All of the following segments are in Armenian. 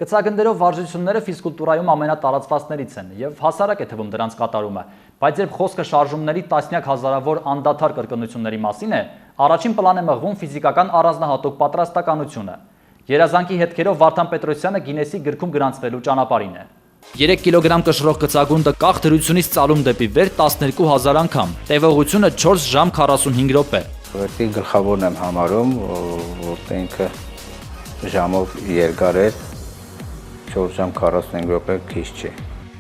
Կցագնդերով վարժությունները ֆիզկուլտուրայում ամենատարածվածներից են եւ հասարակ է թվում դրանց կատարումը, բայց երբ խոսքը շարժումների տասնյակ հազարավոր անդադար կրկնությունների մասին է, առաջին պլան է մղվում ֆիզիկական առանձնահատուկ պատրաստականությունը։ Երազանքի հետքերով Վարդան Պետրոսյանը Գինեսի գրքում գրանցվելու ճանապարհին է։ 3 կիլոգրամ կշռող կցագունդը կախ դրությունից ծալում դեպի վեր 12000 անգամ, տևողությունը 4 ժամ 45 րոպե։ Որտի գլխավորն եմ համարում, որտեղ ինքը ժամով երկար է 4 ժամ 45 րոպե քիչ չի։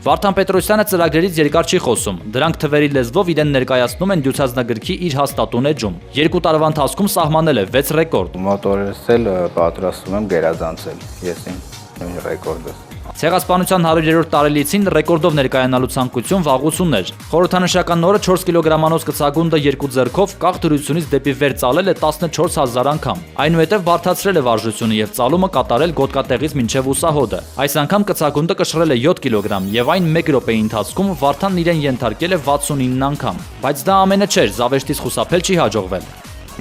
Վարդան Պետրոսյանը ծրագրերից երկար չի խոսում, դրանք թվերի լեզվով իրեն ներկայացնում են դյուցազնագրքի իր հաստատուն էջում։ 2 տարվա ընթացքում սահմանել է 6 ռեկորդ։ Մոտորերս էլ պատրաստում եմ գերազանցել, ես իմ ռեկորդս։ Ցեղասպանության 100-րդ տարելիցին ռեկորդով ներկայանալու ցանկություն վաղուց ուներ։ Խորհրդանշական նորը 4 կիլոգրամանոց կցագունդը երկու ձեռքով կախ դրությունից դեպի վեր ծալել է 14000 անգամ։ Այնուհետև բարդացրել է վարժությունը եւ ծալումը կատարել գոտկատեղից մինչեւ ուսահոդը։ Այս անգամ կցագունդը կշռել է 7 կիլոգրամ եւ այն 1 րոպեի ընթացքում Վարդանն իրեն ենթարկել է 69 անգամ։ Բայց դա ամենը չէր, զավեշտից խուսափել չի հաջողվել։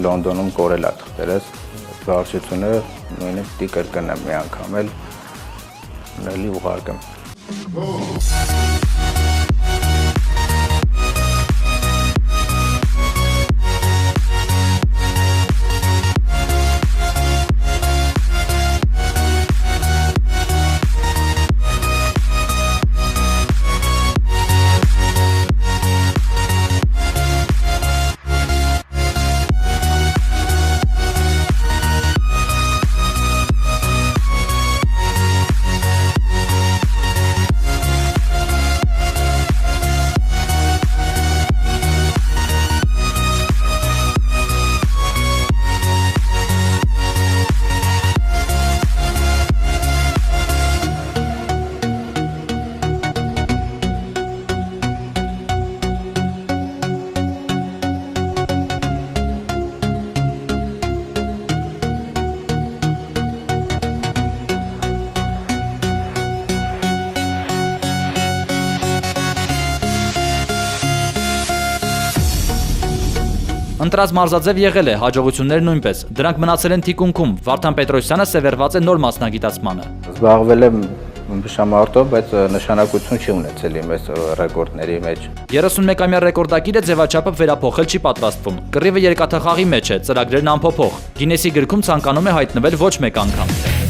Լոնդոնում կորել է թղթերս, վարժությունը նույնիսկ պիտի կրկնեմ մի անգամ էլ Նելի ուղարկեմ։ Ընտրած մարզաձև եղել է, հաջողություններ նույնպես։ Դրանք մնացել են թիկունքում։ Վարդան Պետրոսյանը սևեռված է նոր մասնագիտացմանը։ Զբաղվել եմ բշամարտով, բայց նշանակություն չի ունեցել իմ այս ռեկորդների մեջ։ 31-ամյա ռեկորդակիրը ձևաչափը վերափոխել չի պատրաստվում։ Կռիվը երկաթախաղի մեջ է, ծրագրերն անփոփոխ։ Գինեսի գրքում ցանկանում է հայտնվել ոչ մեկ անգամ։